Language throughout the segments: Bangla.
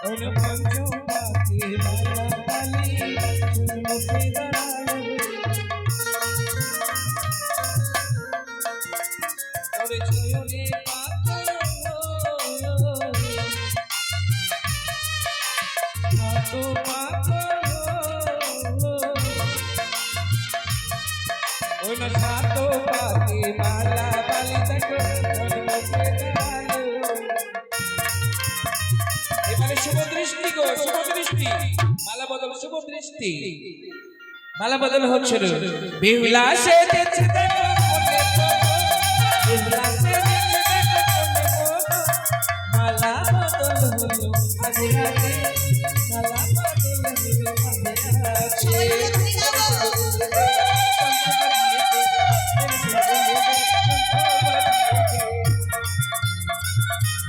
ওই পঞ্চম পাখি মালা পালি চুলমুখে দাঁড়াবে ওরে চয়নে পাখি হাতো পাখি ওই না সাতো পাখি মালা পালি তাকে চুলমুখে দাঁড়াবে এবারে শুভ দৃষ্টি গো শুভ দৃষ্টি মালা বদল শুভ দৃষ্টি মালা বদল হচ্ছে বিহুলাসে দেখছে দেখো কোনে বিহুলাসে দেখছে দেখো কোনে মালা বদল হলো আজ রাতে মালা বদল হলো আজ রাতে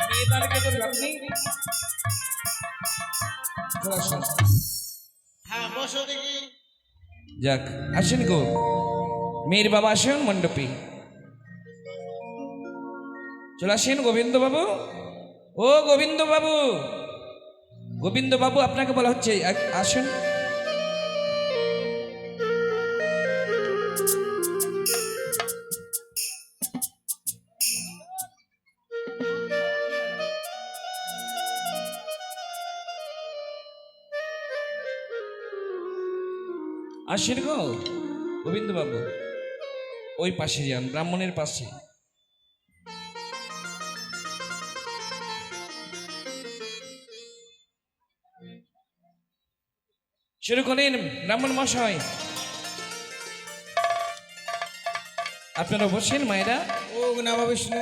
মেয়েদারকে তো আপনি হ্যাঁ বসো দেখি। যাক আসেন গো মেয়ের বাবা আসেন মণ্ডপে চলে আসেন গোবিন্দ বাবু ও গোবিন্দ বাবু গোবিন্দ বাবু আপনাকে বলা হচ্ছে আসুন আসেন গো গোবিন্দ বাবু ওই পাশে যান ব্রাহ্মণের পাশে শুরু করেন ব্রাহ্মণ মশাই আপনারা বসেন মায়েরা ও নম বিষ্ণু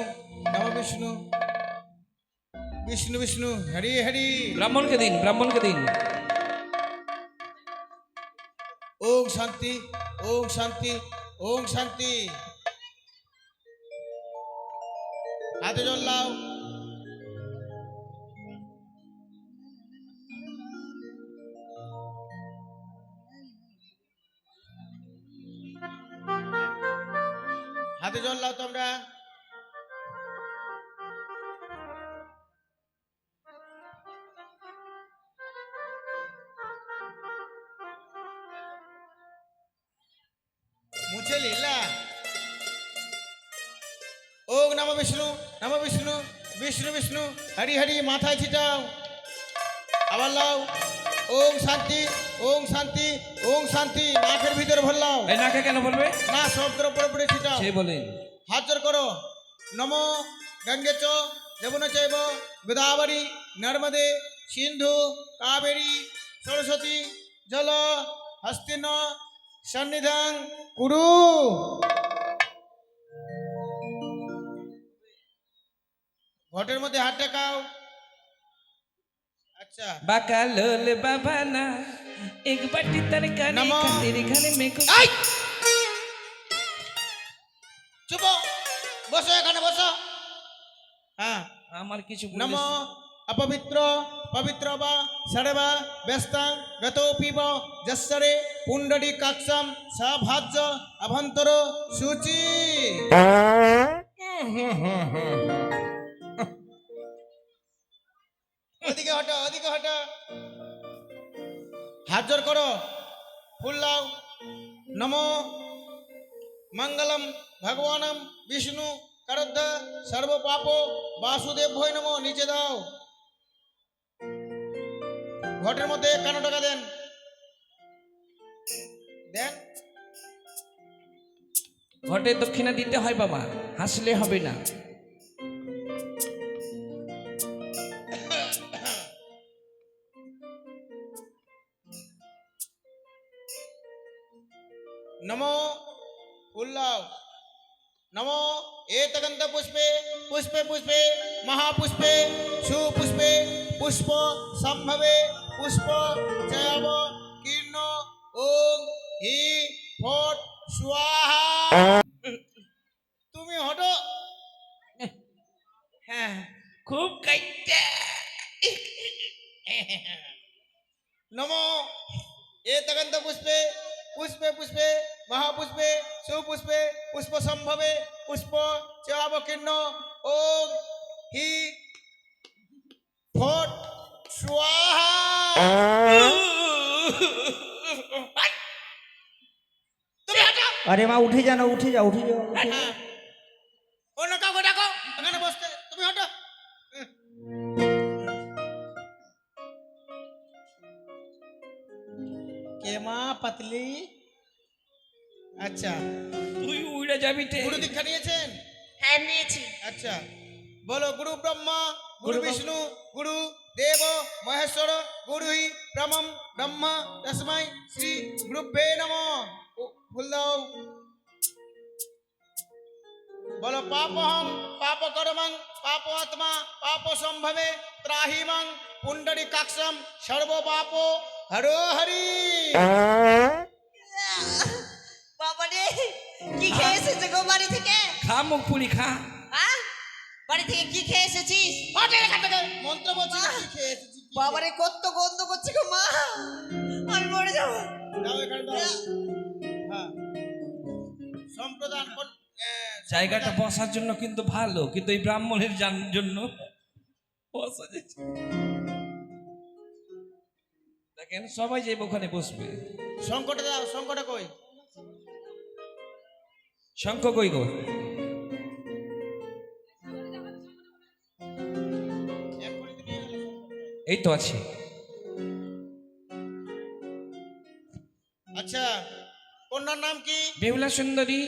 নম বিষ্ণু বিষ্ণু বিষ্ণু হরি হরি। ব্রাহ্মণকে দিন ওম শান্তি ওম শান্তি ওম শান্তি। হাতে জল লাও। হাতে জল লাও তোমরা। মুছে লীলা। ওম নম বিষ্ণু নম বিষ্ণু বিষ্ণু বিষ্ণু হরি হরি মাথায় ছিটাও। আবার লাও। ওম শান্তি ওম শান্তি ওম শান্তি। নাকের ভিতরে ভরলাও। এই নাকে কেন বলবে না সবদের উপরে উপরে ছিটাও। সে বলেন হাত জোর করো। নমো গঙ্গে চ যমুন চৈব গোদাবরী নর্মদে সিন্ধু কাবেরী সরস্বতী জল হস্তিন সন্নিধান কুরু। ঘটের মধ্যে হাত টেকাও। আচ্ছা বাঁকা লোল বাবা না এক বাটি তরকারি নমো। তেরে ঘরে মে কো এই! চুপ বসো এখানে বসো। হ্যাঁ আমার কিছু নম বলিস অপবিত্র পবিত্র বা ষড়বা ব্যস্তাং গত পিব যশ্বরে পুণ্ডরী কাক্ষম সভাজ্য অভন্তর সূচি। ওদিকে হটো ওদিকে হটো। হাত জোর করো ফুল লাও। নমো মঙ্গলম ভগবানম বিষ্ণু করদ্ধ সর্ব পাপ বাসুদেব ভয় নমো। নিচে দাও। ঘটের মধ্যে 51 টাকা দেন দেন। ঘটে দক্ষিণা দিতে হয় বাবা হাসলে হবে না नमो फुल्लाव नमो एतगंध पुष्पे पुष्पे पुष्पे महापुष्पे सुपुष्पे पुष्प संभवे पुष्प जयव कीर्ण ओम ही फट स्वाहा। তুমি হটো। হ্যাঁ খুব কাইটা नमो एतगंध पुष्पे पुष्पे पुष्पे महापुष्पे सुपुष्पे पुष्प संभवे पुष्प चावकीर्ण ओम ही फट स्वाहा। তুমি হাঁটো। আরে মা উঠে যা না, উঠে যা, উঠে যাও, উঠে যাও। অন্য কাউকে ডাকো এখানে বসতে, তুমি হাঁটো। কে মা পাতলি? আচ্ছা, তুই উড়ে যাবি তে গুরু দীক্ষা নিয়েছেন? হ্যাঁ নিয়েছি। আচ্ছা, বলো গুরু ব্রহ্মা গুরু গুরু বিষ্ণু গুরু দেব মহেশ্বর গুরু হি ব্রহ্মম ব্রহ্মা তস্মৈ শ্রী গুরুভ্যে নমঃ। ফুল দাও। বলো পাপহং পাপ কর্মং পাপ আত্মা পাপ সম্ভবে ত্রাহি মাং পুণ্ডরী কাক্ষম সর্ব পাপ হরো হরি। বাবা রে, কি খেয়ে এসেছে গো বাড়ি থেকে? খা মুখ পুরি খা। হ্যাঁ, বাড়ি থেকে কি খেয়ে এসেছিস? হটে এখান থেকে, মন্ত্র বলছি না, কি খেয়ে এসেছি, কি বাবা রে, কত গন্ধ করছে গো মা, আমি মরে যাবো। খেয়ে- দাও এখানে দাও। হ্যাঁ, সম্প্রদান জায়গাটা বসার জন্য কিন্তু ভালো, কিন্তু এই ব্রাহ্মণের জন্য বসা যাচ্ছে না। দেখেন সবাই যাইব ওখানে বসবে। সংকটে দাও, সংকটে কই? শঙ্খ কই গো? এই তো আছে। আচ্ছা, কন্যার নাম কি? বেহুলা সুন্দরী,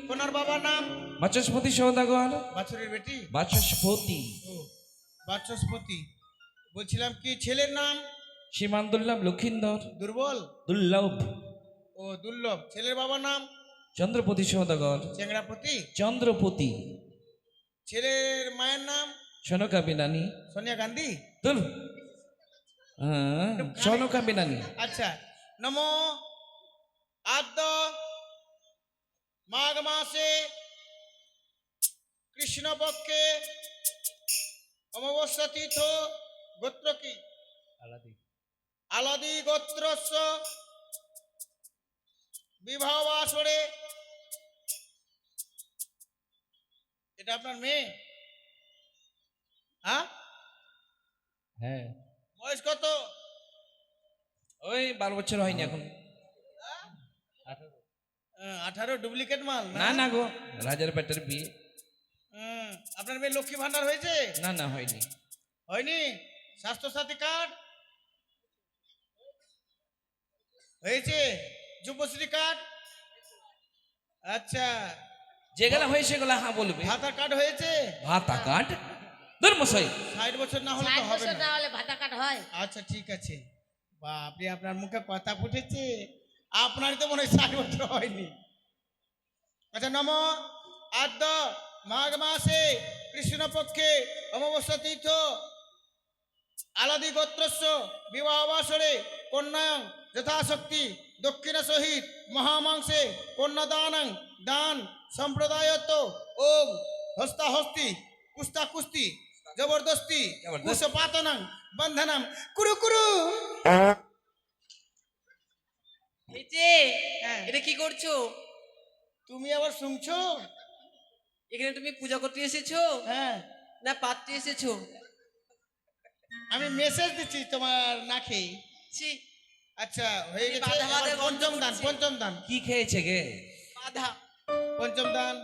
কন্যার বাবার নাম? বাচস্পতি সৌদাগর। বাছুরের বেটি? বাচস্পতি। ও, বাচস্পতি। বলছিলাম কি ছেলের নাম? সীমান্দুল্লাভ লক্ষিন্দর। দুর্বল? দুর্লভ। ও, দুর্লভ। ছেলের বাবার নাম? চন্দ্রপতি সৌদাগর। চেংড়াপতি? চন্দ্রপতি। ছেলের মায়ের নাম? সনকা বিনানি। সোনিয়া গান্ধী? তুল। হ্যাঁ, সনকা বিনানি। আচ্ছা, নমো আদ্য মাঘ মাসে কৃষ্ণপক্ষে অমাবস্যা তীর্থ গোত্র কি? আলাদি গোত্রস্য বিবাহ আসরে। এটা আপনার মেয়ে? হ্যাঁ, হ্যাঁ, বয়স কত? ওই 12 বছর হয়নি এখন। 18 ডুপ্লিকেট মাল না না গো, রাজার বেটার বিয়ে। আপনার মেয়ে লক্ষ্মী ভান্ডার হয়েছে? না না হয়নি। হয়নি? স্বাস্থ্যসাথী কার্ড হয়েছে? যুবশ্রী কার্ড? আচ্ছা, যেগুলা হয়েছে সেগুলা হ্যাঁ বলবে। ভাতা কার্ড হয়েছে? ভাতা কাট ধর্মশাই। 60 বছর না হলে তো 60 হবে বছর না। না হলে ভাতা কাট হয়? আচ্ছা ঠিক আছে। বাপরে, আপনার মুখে কথা ফুটেছে। আপনারই তো মনে হয় 60 বছর হয়নি। আচ্ছা, নম আদ্য মাঘ মাসে কৃষ্ণপক্ষে অমাবস্যা তীর্থ আলাদি গোত্রস্য বিবাহ বাসরে কন্যাং যথাশক্তি দক্ষিণ সহিত মহামাংসে কন্যাদানং দান সম্প্রদায়ত ওম হস্তাহস্তি কুস্তা কুস্তি জবরদস্তি জবরদস্তি। কুশপাতনং বন্ধনম কুরু কুরু। এই যে, হ্যাঁ। এটা কি করছো? তুমি আবার শুনছো? এখানে তুমি পূজা করতে এসেছো হ্যাঁ, না পাত্রে এসেছো? আমি মেসেজ দিচ্ছি তোমার না খেয়ে। ছি, আচ্ছা, হয়ে গেছে। বাধা বাধা এবার পঞ্চম দান, গন্ধ পঞ্চম দান, কি খেয়েছে গে? বাধা। পঞ্চম দান।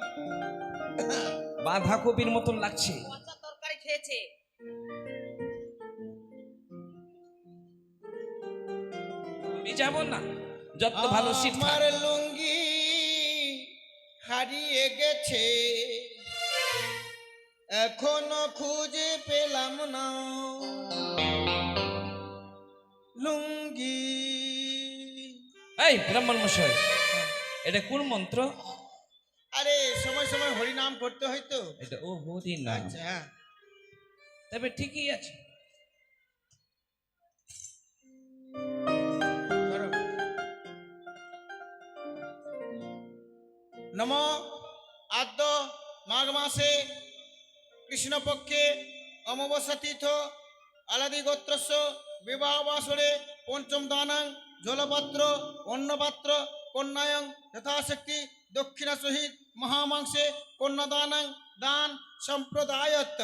বাঁধাকপির মতন লাগছে। পচা তরকারি খেয়েছে। আমি যাব না, যত ভালো সিট আমার লুঙ্গি হারিয়ে গেছে, এখনো খুঁজে পেলাম না লুঙ্গি। এই ব্রাহ্মণ মশাই, এটা কোন মন্ত্র? আরে, সময় সময় হরি নাম করতে হয় তো। এটা ও হরি না। আচ্ছা, হ্যাঁ। তবে ঠিকই আছে। ধরো। নম আদ্য মাঘ মাসে কৃষ্ণপক্ষে অমাবস্যা তীর্থ আলাদি গোত্রস্য বিবাহ বাসরে পঞ্চম দানাং জলপাত্র অন্নপাত্র কন্যায়ং যথাশক্তি দক্ষিণা সহিত মহামাংসে কন্যাদানাং দান সম্প্রদায়ত।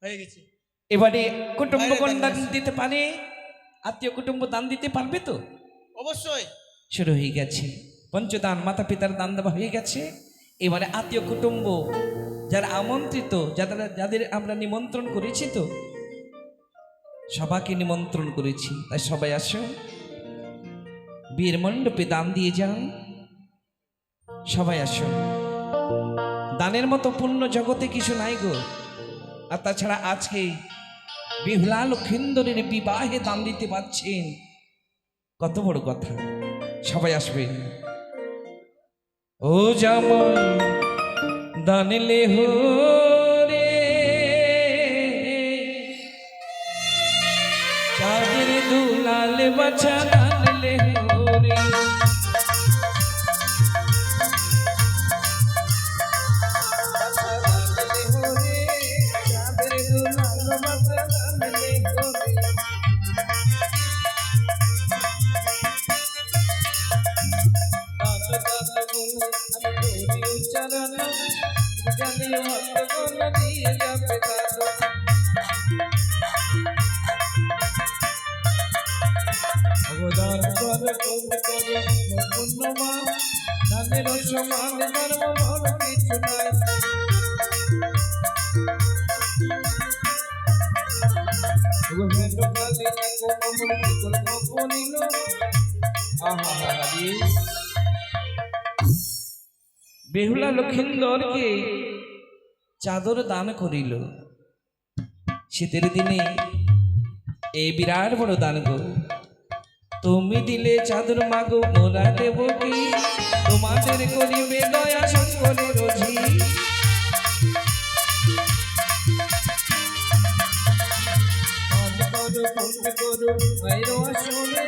হয়ে গেছে। এবারে কুটুম্ব কন্যা দিতে পারে? আত্মীয় কুটুম্ব দান দিতে পারবে তো? অবশ্যই। শুরু হয়ে গেছে পঞ্চদান, মাতা পিতার দান দেওয়া হয়ে গেছে। এবারে আত্মীয় কুটুম্ব যারা আমন্ত্রিত, যাদের আমরা নিমন্ত্রণ করেছি, তো সবাইকে নিমন্ত্রণ করেছি, তাই সবাই আসো, বিয়ের মণ্ডপে দান দিয়ে যান। সবাই আসো, দানের মতো পুণ্য জগতে কিছু নাই গো। আর তাছাড়া আজকে বিহুলা লক্ষিন্দরের বিবাহে দান দিতে পারছেন, কত বড় কথা। সবাই আসবে। ও জামাই দানলে হো রে, চাঁদের দুলাল বাছা দানলে হো রে, চাঁদের দুলাল বাছা দানলে হো রে। অবদান করে পুণ্যবান, দানের সমান ধর্ম বড় কিছু নাই। বেহুলা লক্ষিন্দরকে চাদর দান করিল। শীতের দিনে এই বিরাট বড় দান গো। তুমি দিলে চাদর মাগো, মোরা দেব কি? তোমাদের করিবে দয়া সকলে রোজি। সকলে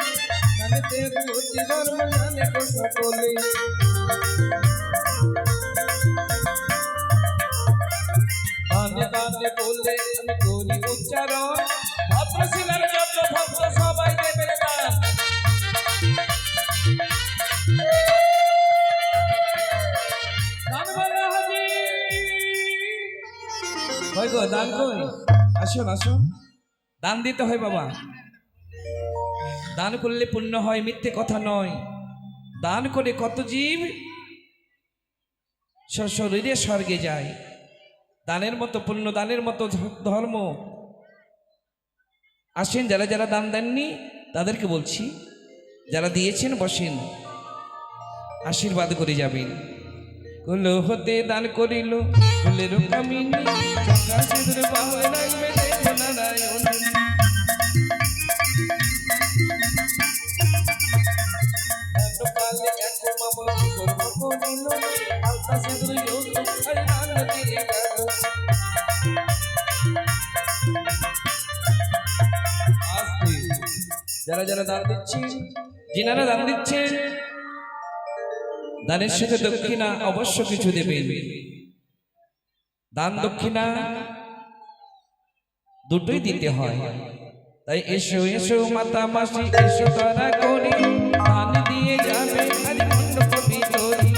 দানে দানে বলে আমি করি উচ্চারণ, ভদ্রশীলের যত ভক্ত সবাই দেবে দান। কই গো দান কই? আসুন আসুন, দান দিতে হয় বাবা। দান করলে পুণ্য হয়, মিথ্যে কথা নয়। দান করে কত জীব শরীরে স্বর্গে যায়। দানের মতো পুণ্য, দানের মতো ধর্ম। আসেন, যারা যারা দান দেননি তাদেরকে বলছি, যারা দিয়েছেন বসেন, আশীর্বাদ করে যাবেন। কুল হতে দান করিল কুলের কামিনী, রাখবে দেব নারায়ণ। কালে এক মামল কর্ম করিল, আলতা সিঁদুর যৌতুক আর দান দিয়ে গেল। যারা যারা দান দিচ্ছেন, যিনারা দান দিচ্ছেন, দানের সাথে দক্ষিণা অবশ্য কিছু দেবেন। দান দক্ষিণা দুটোই দিতে হয়। তাই এসো এসো মাতা মাসি, এসো তারা করি, দান দিয়ে যাবে আজ মণ্ডপ ভিতরি।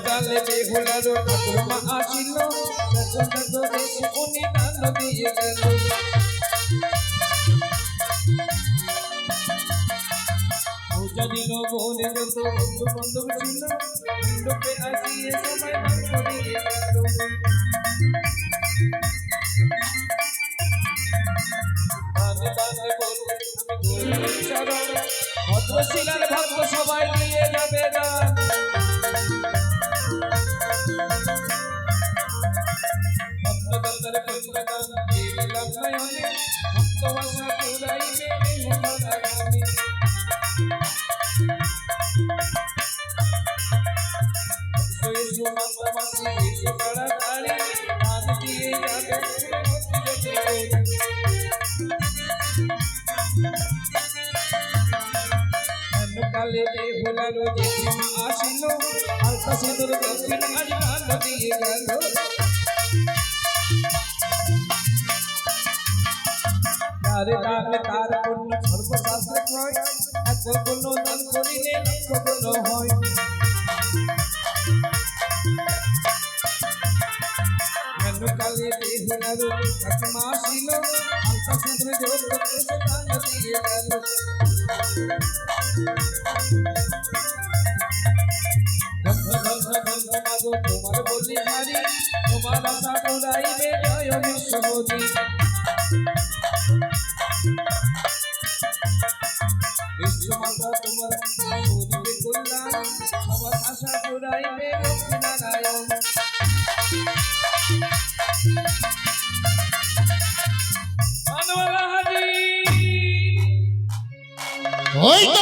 কালে বেহুলার ঠাকুরমা আসিল, দেশে উনি দান দিয়ে গেল। দিল বনে যত বন্ধু বান্ধব ছিল, মণ্ডপে আসিয়ে সবাই দান করিয়ে গেল। দানে দানে বলে আমি করি চরণ, ভদ্রশীলার ভক্ত সবাই দিয়ে যাবে দান। ভক্তদাতার পুণ্যদান দিলাম নয়নে, ভক্ত বাসা পুরাইবে মোহনা গানে। কালে বেহুলার জেঠিমা আসিল, আলতা সিঁদুর দক্ষিণ আজ দান দিয়ে গেল। তার দান তার পুণ্য সর্বশাস্ত্র কয়, এত পুণ্য দান করিলে লক্ষ পুণ্য হয়। কালে রে বেহুলার কাকিমা ছিল আলতা সুন্দর যোগ করতে সে দান দিয়ে গেল মাগো তোমার বলি হারি তোমার আশা পুরাইবে জয় বিশ্বপতি বিশ্বমাতা তোমার করিবে কল্যাণ সবার আশা পুরাইবে লক্ষ্মীনারায়ণ ধন্যবাদ হারি ওই তো